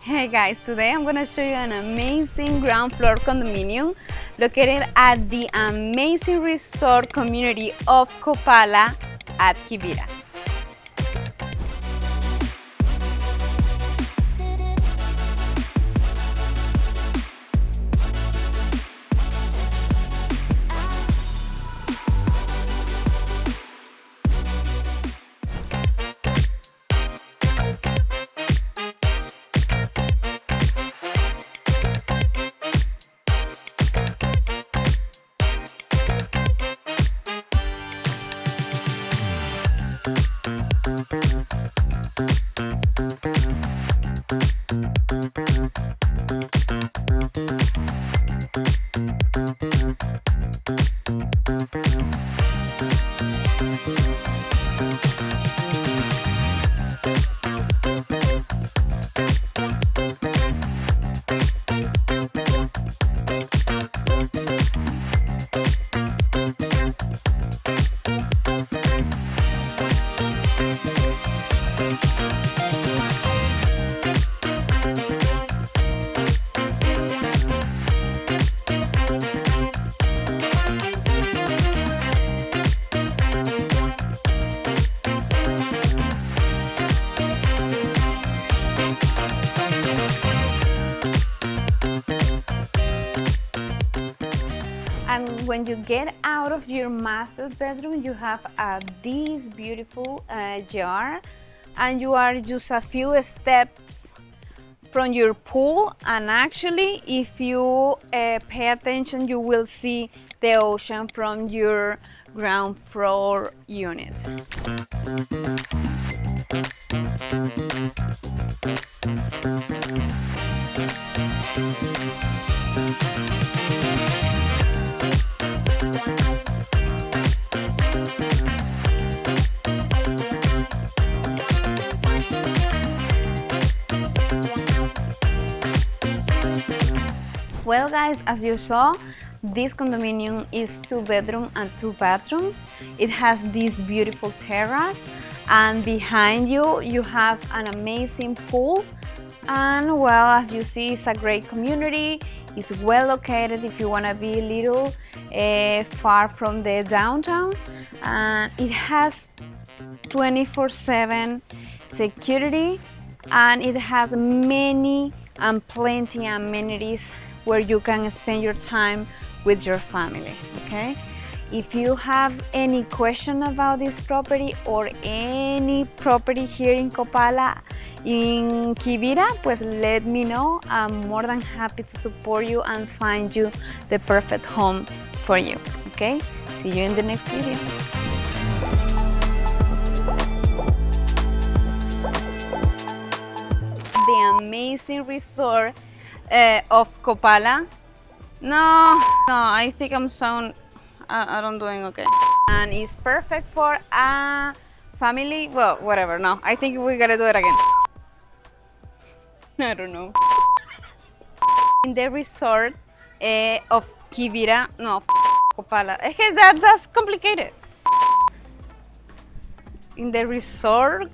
Hey guys, today I'm gonna show you an amazing ground floor condominium located at the amazing resort community of Copala at Quivira. And when you get out of your master bedroom, you have this beautiful yard, and you are just a few steps from your pool. And actually, if you pay attention, you will see the ocean from your ground floor unit. Well guys, as you saw, this condominium is 2-bedroom and 2 bathrooms. It has this beautiful terrace, and behind you, you have an amazing pool. And well, as you see, it's a great community. It's well located if you want to be a little far from the downtown. And it has 24/7 security, and it has many and plenty amenities where you can spend your time with your family, okay? If you have any question about this property or any property here in Copala, in Quivira, pues let me know. I'm more than happy to support you and find you the perfect home for you, okay? See you in the next video. The amazing resort of Copala. No, I think I'm doing okay. And it's perfect for a family, well, whatever, no, I think we gotta do it again. I don't know. In the resort of Quivira, no, Copala, that's complicated. In the resort,